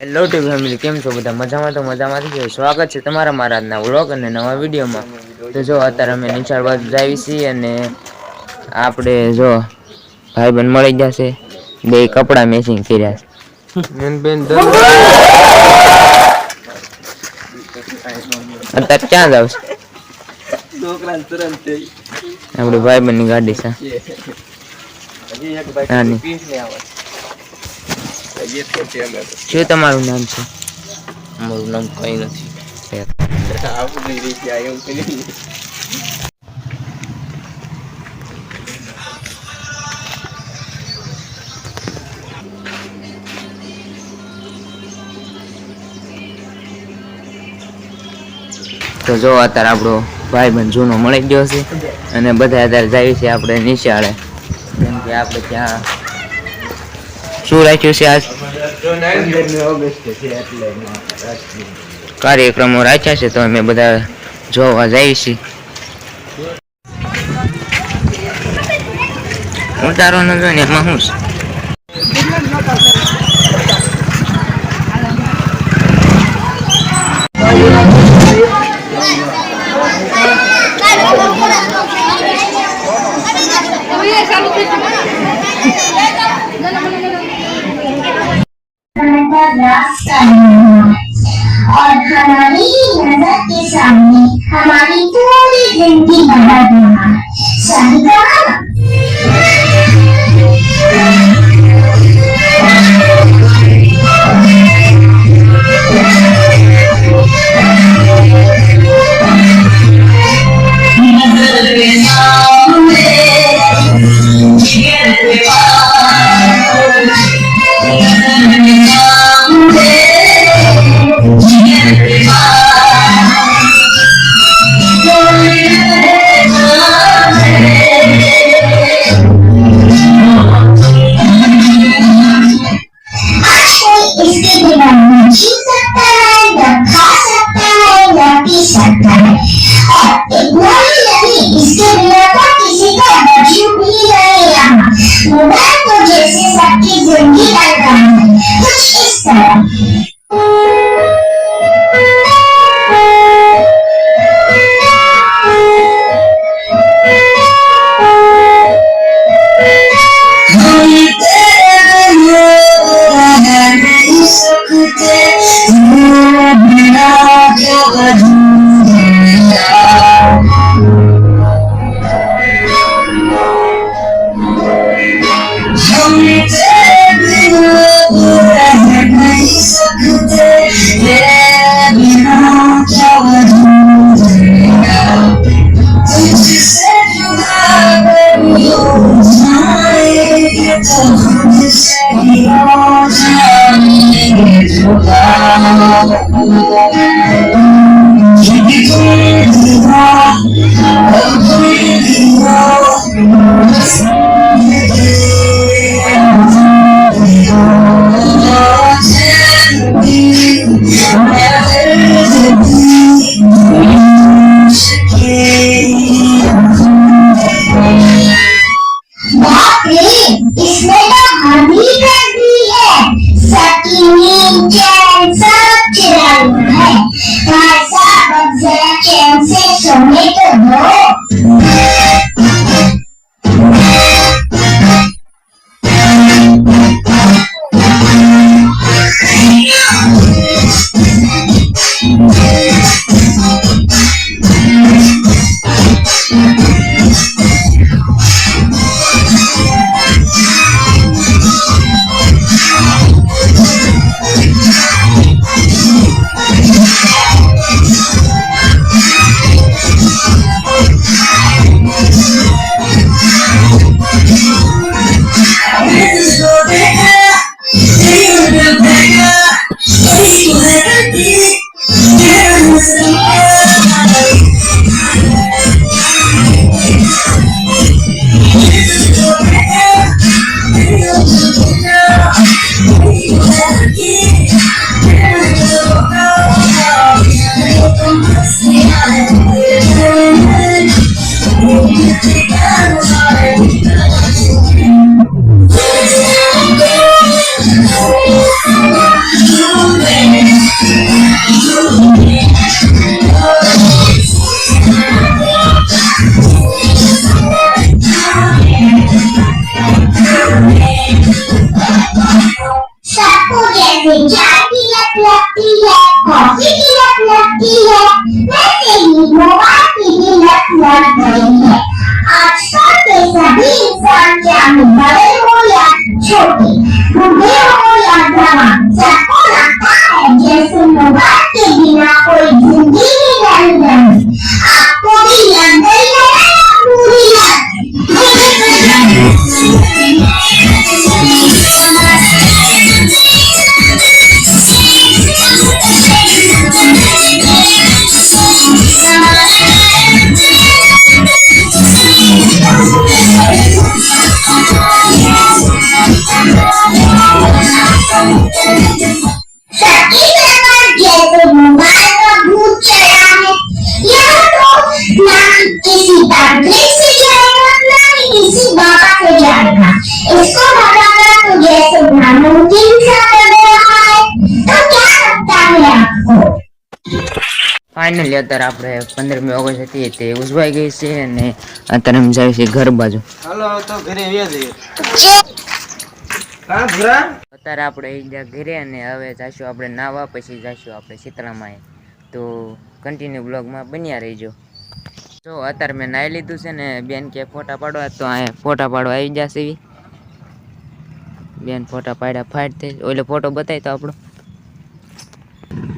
Hello T family, કેમ છો બધા? મજામાં? તો મજામાંથી છે. સ્વાગત છે તમારા મારા આજના વ્લોગ અને નવા વિડીયોમાં. તો જો અત્યારે અમે નિશાળ બાજુ જાવી છીએ અને આપણે જો ભાઈ બન મળી જશે, બે કપડા મેચિંગ કર્યા છે. અત્યારે ક્યાં જાવ છે? આપણે ભાઈ બનની ગાડી છે. શું તમારું નામ છે? મારું નામ કઈ નથી. તો જો અત્યારે આપણો ભાઈ બન જૂનો મળી ગયો છે અને બધા અત્યારે જાય છે આપણે નિશાળે, કેમ કે આપણે ત્યાં શું રાખ્યું છે આજ કાર્યક્રમો રાખ્યા છે, તો અમે બધા જોવા જઈએ છીએ. ઉતારો ન જોઈને એમાં શું છે? और हमारी नजर के सामने हमारी पूरी जिंदगी बना देना सही कहा ना? इसके बिना न जी सकता है, न खा सकता है, न पी सकता है, और इतना ही नहीं, इसके बिना तो किसी का वजूद भी नहीं रहा। मोबाइल तो जैसे सबकी जिंदगी बन रहा है, कुछ इस तरह। इसमें तो हम ही कर दी है, सबकी नींद चैन सब चुरा हुआ है। भाई साहब अब जरा चैन से सोने तो दो। लगती है, कॉफी की लत लगती है, वैसे ही मोबाइल की भी लत लग गई है। आजकल के सभी इंसान, चाहे बड़े हो या छोटे, बूढ़े हो या जवान, सबको लगता है जैसे मोबाइल के बिना कोई जिंदगी नहीं रही। आपको भी लग गई है ना पूरी लत? सच्ची में जैसे मोबाइल का भूत चढ़ा है। यह तो ना किसी तांत्रिक से जाएगा, ना ही किसी बाबा से जाएगा। इसको भगाना तो जैसे नामुमकिन सा लग रहा है। तो क्या लगता है आपको? ફાઇનલી અત્યારે આપણે 15મી ઓગસ્ટ હતી તે ઉજવાઈ ગઈ છે અને અત્યારે અમે જાય છે ઘર બાજુ. હાલો તો ઘરે વ્યા જઈએ. કા ભૂરા? અત્યારે આપણે એ ઘરે અને હવે જઈશું આપણે નાવા, પછી જઈશું આપણે શીતળામાં. તો કન્ટિન્યુ બ્લોગમાં બન્યા રહીજો. જો અત્યારે મેં નાહી લીધું છે ને બેન કે ફોટા પાડવા, તો અહીંયા ફોટા પાડવા આવી જશે. બેન ફોટા પાડ્યા ફાટ થઈ. ઓલો ફોટો બતાવી તો આપણો.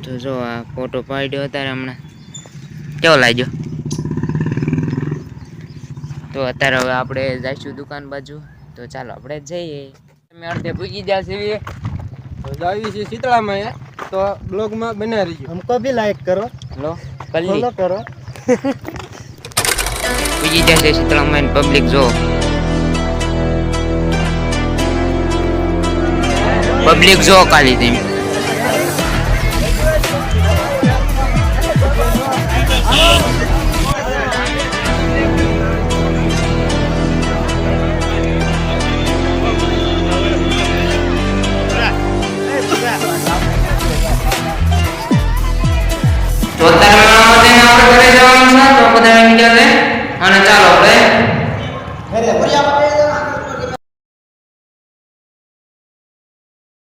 તો જો આ ફોટો પાડ્યો અત્યારે હમણાં, કેવો લાગ્યો? તો અત્યારે હવે આપણે જઈશું દુકાન બાજુ. તો ચાલો આપણે જઈએ. અમે અડધે પૂગી જશે. જાવી છે શીતળામાં, તો બ્લોગમાં બના રહીજો. हमको भी लाइक करो, લો કલ્લી फॉलो करो। પૂગી જશે શીતળામાં. પબ્લિક જો, પબ્લિક જો કાલી તેમ. તો અત્યારે આપણે ઘરે જવાનું છે. તો બધા વિડીયો